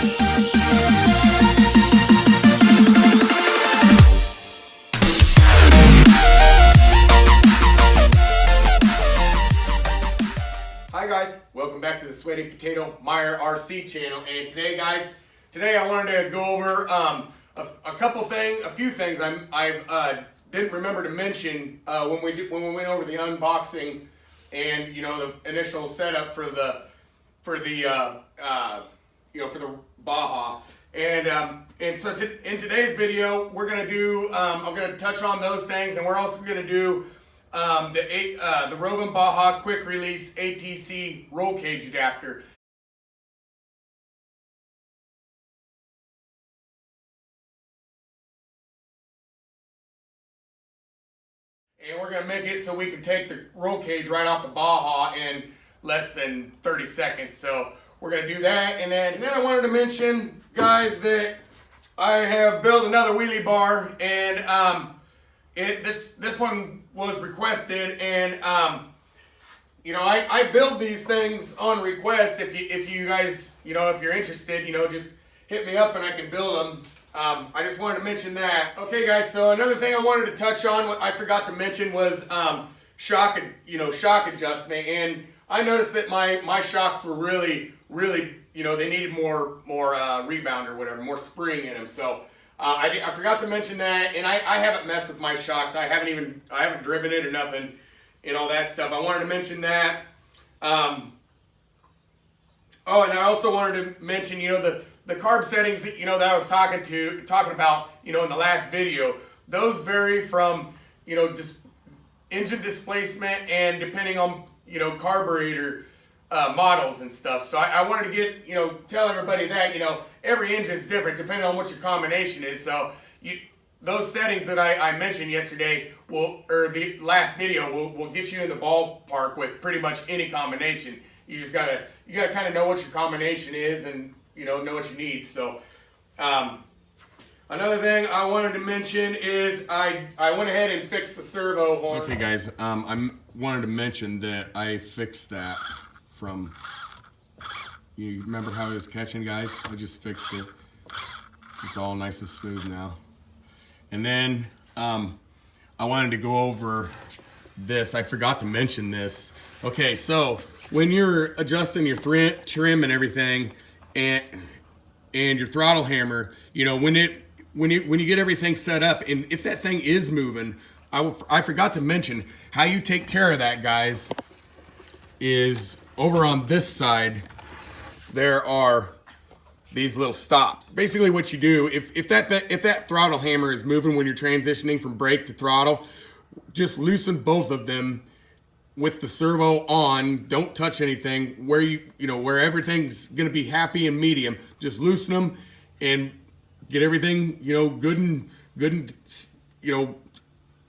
Hi guys, welcome back to the Sweaty Potato Meyer RC channel. And today, guys, I wanted to go over a few things I didn't remember to mention when we went over the unboxing and the initial setup for the Baja. And so in today's video, we're gonna do I'm gonna touch on those things, and we're also gonna do the Rovan Baja quick release ATC roll cage adapter. And we're gonna make it so we can take the roll cage right off the Baja in less than 30 seconds. So we're gonna do that, and then I wanted to mention, guys, that I have built another wheelie bar, and this one was requested, and I build these things on request. If you guys, if you're interested, just hit me up and I can build them. I just wanted to mention that. Okay, guys. So another thing I wanted to touch on, what I forgot to mention, was shock adjustment. And I noticed that my shocks were really, they needed more rebound or whatever, more spring in them. So I forgot to mention that, and I haven't messed with my shocks. I haven't driven it or nothing and all that stuff. I wanted to mention that. Oh, and I also wanted to mention, the carb settings that that I was talking about, in the last video. Those vary from engine displacement and depending on carburetor models and stuff. So I wanted to tell everybody that every engine's different depending on what your combination is. So those settings that I mentioned yesterday the last video will get you in the ballpark with pretty much any combination. You just gotta kind of know what your combination is and know what you need. So another thing I wanted to mention is I went ahead and fixed the servo horn. Okay, guys, I wanted to mention that I fixed that from. You remember how it was catching, guys? I just fixed it. It's all nice and smooth now. And then I wanted to go over this. I forgot to mention this. Okay, so when you're adjusting your trim and everything, and your throttle hammer, when you get everything set up, and if that thing is moving, I forgot to mention how you take care of that, guys. Is over on this side, there are these little stops. Basically what you do, if that throttle hammer is moving when you're transitioning from brake to throttle, just loosen both of them with the servo on. Don't touch anything. Where everything's gonna be happy and medium, just loosen them and get everything good and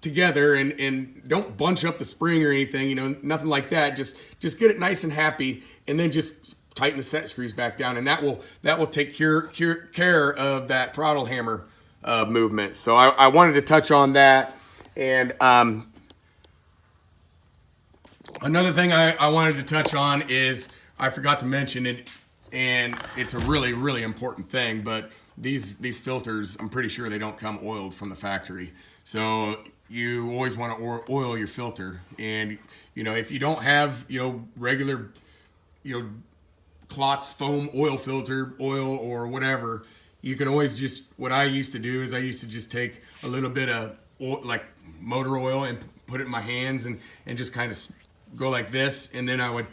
together, and don't bunch up the spring or anything, nothing like that. Just get it nice and happy, and then just tighten the set screws back down, and that will take care of that throttle hammer movement. So I wanted to touch on that. And another thing I wanted to touch on is I forgot to mention it, and it's a really important thing, but these filters, I'm pretty sure they don't come oiled from the factory. So you always want to oil your filter, and if you don't have regular Klotz foam oil filter oil or whatever, you can always just, what I used to do is I used to just take a little bit of oil, like motor oil, and put it in my hands and just kind of go like this, and then I would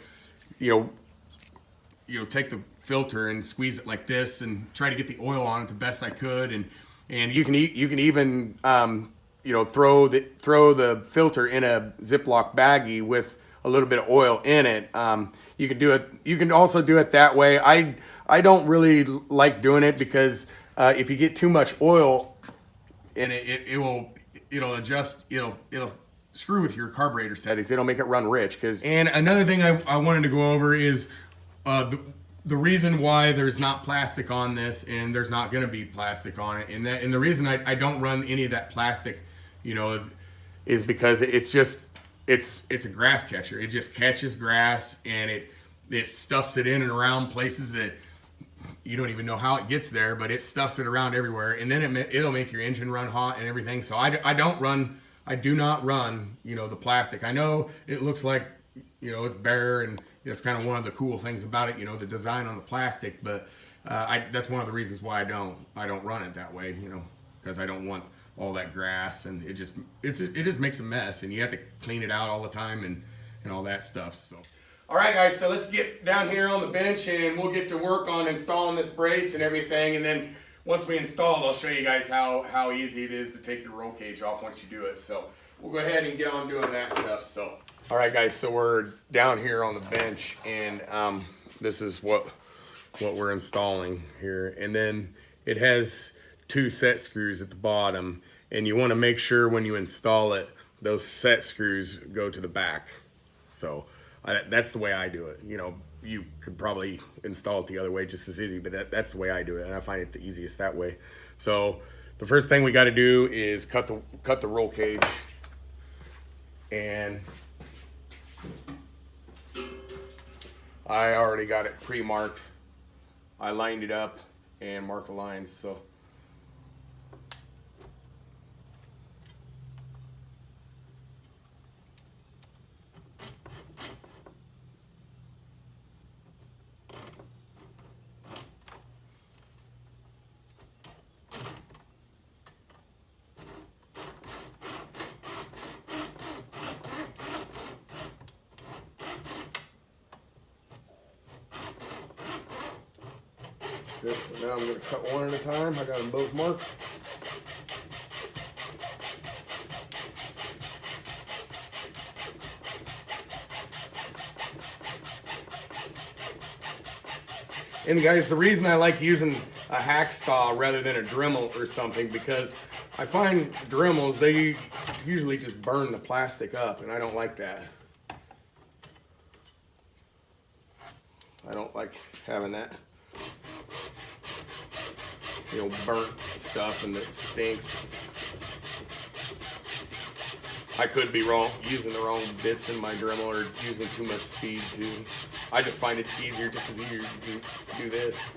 take the filter and squeeze it like this and try to get the oil on it the best I could, and you can even throw the filter in a Ziploc baggie with a little bit of oil in it. You can do it. You can also do it that way. I don't really like doing it because if you get too much oil in it, it'll screw with your carburetor settings. It'll make it run rich. And another thing I wanted to go over is the reason why there's not plastic on this, and there's not going to be plastic on it, and the reason I don't run any of that plastic, is because it's a grass catcher. It just catches grass, and it stuffs it in and around places that you don't even know how it gets there, but it stuffs it around everywhere, and then it'll make your engine run hot and everything. So I do not run, the plastic. I know it looks like, it's bare, and it's kind of one of the cool things about it, the design on the plastic. But that's one of the reasons why I don't run it that way, because I don't want all that grass, and it just makes a mess, and you have to clean it out all the time and all that stuff. So. All right, guys, so let's get down here on the bench and we'll get to work on installing this brace and everything. And then once we install it, I'll show you guys how easy it is to take your roll cage off once you do it. So we'll go ahead and get on doing that stuff. So, all right, guys, so we're down here on the bench, and this is what we're installing here. And then it has 2 set screws at the bottom, and you want to make sure when you install it, those set screws go to the back. So that's the way I do it. You could probably install it the other way just as easy, but that's the way I do it, and I find it the easiest that way. So the first thing we got to do is cut the roll cage, and I already got it pre-marked. I lined it up and marked the lines. So. Good, so now I'm going to cut one at a time. I got them both marked. And guys, the reason I like using a hacksaw rather than a Dremel or something, because I find Dremels, they usually just burn the plastic up, and I don't like that. I don't like having that, burnt stuff and it stinks. I could be using the wrong bits in my Dremel, or using too much speed too. I just find it easier, just as easier to do this.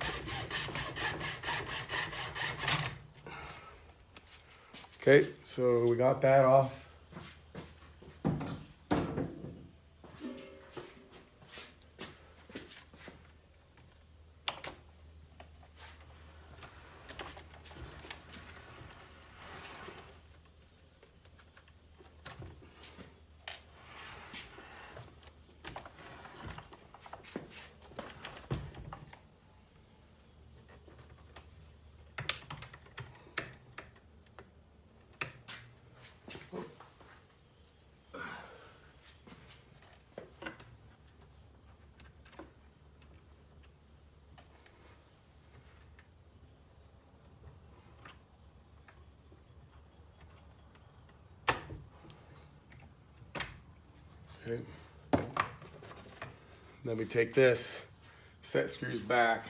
Okay, so we got that off. Okay. Let me take this, set screws back.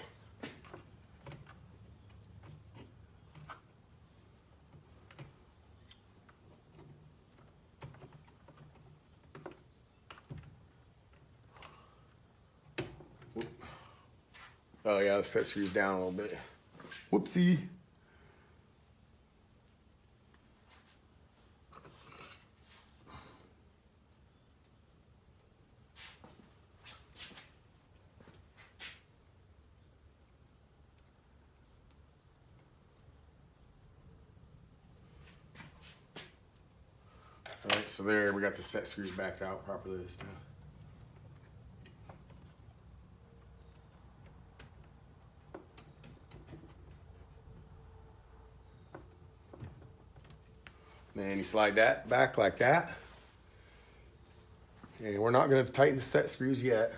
Oh yeah, the set screws down a little bit. Whoopsie. All right, so there we got the set screws backed out properly this time. Then you slide that back like that. And we're not going to tighten the set screws yet.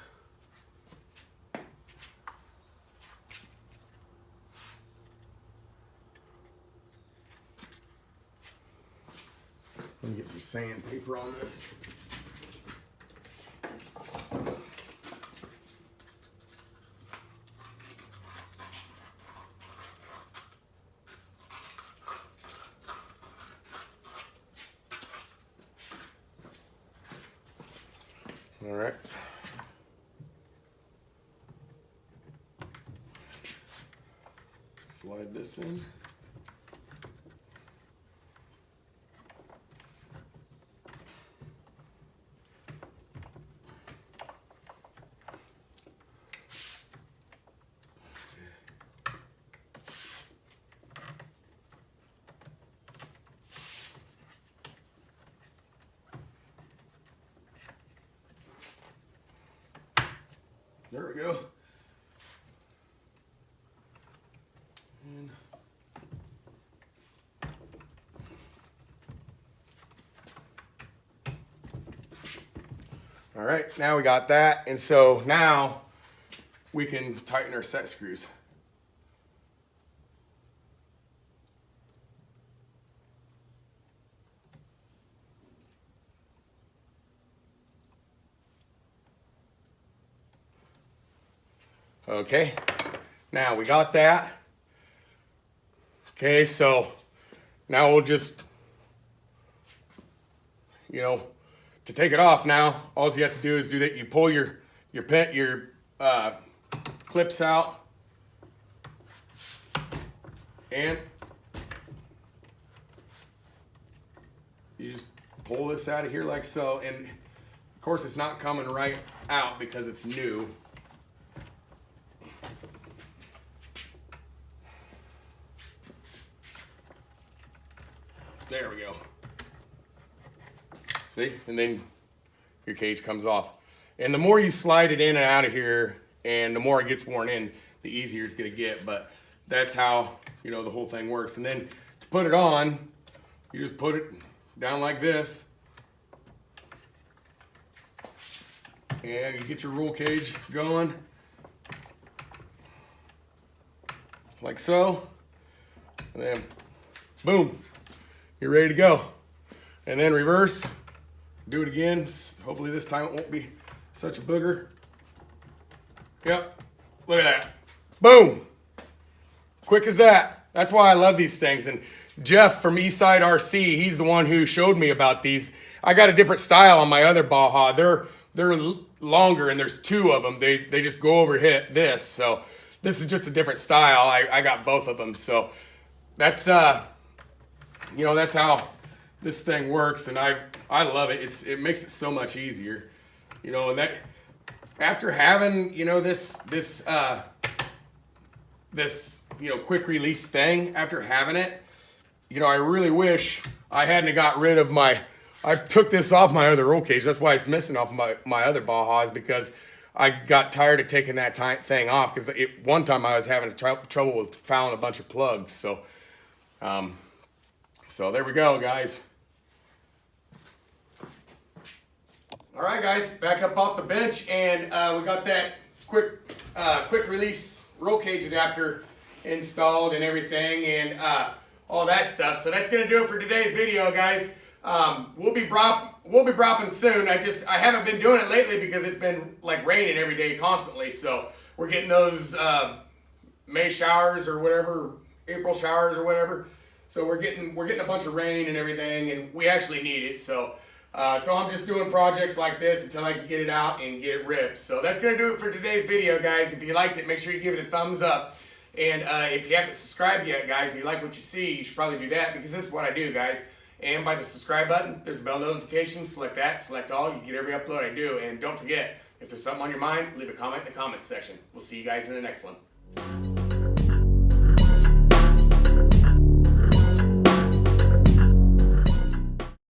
Let me get some sandpaper on this. All right. Slide this in. There we go. And all right, now we got that. And so now we can tighten our set screws. Okay, now we got that. Okay, so now we'll just, you know, to take it off now, all you have to do is do that. You pull your clips out, and you just pull this out of here like so. And of course, it's not coming right out because it's new. There we go. See? And then your cage comes off. And the more you slide it in and out of here, and the more it gets worn in, the easier it's gonna get. But that's how, you know, the whole thing works. And then to put it on, you just put it down like this. And you get your roll cage going. Like so. And then, boom. You're ready to go. And then reverse, do it again. Hopefully this time it won't be such a booger. Yep, look at that. Boom. Quick as that. That's why I love these things. And Jeff from Eastside RC, he's the one who showed me about these. I got a different style on my other Baja. They're longer and there's two of them. They just go over hit this. So this is just a different style. I got both of them. So that's you know, that's how this thing works, and I love it. It makes it so much easier, you know. And that after having, you know, this you know, quick release thing, after having it, you know, I really wish I hadn't got rid of I took this off my other roll cage. That's why it's missing off my other Bajas, because I got tired of taking that thing off, because one time I was having trouble with fouling a bunch of plugs. So so there we go, guys. All right, guys, back up off the bench, and we got that quick release roll cage adapter installed and everything, and all that stuff. So that's gonna do it for today's video, guys. We'll be dropping soon. I haven't been doing it lately because it's been like raining every day constantly. So we're getting those May showers or whatever, April showers or whatever. So we're getting a bunch of rain and everything, and we actually need it. So I'm just doing projects like this until I can get it out and get it ripped. So that's gonna do it for today's video, guys. If you liked it, make sure you give it a thumbs up. And if you haven't subscribed yet, guys, and you like what you see, you should probably do that, because this is what I do, guys. And by the subscribe button, there's a bell notification. Select that, select all. You get every upload I do. And don't forget, if there's something on your mind, leave a comment in the comments section. We'll see you guys in the next one.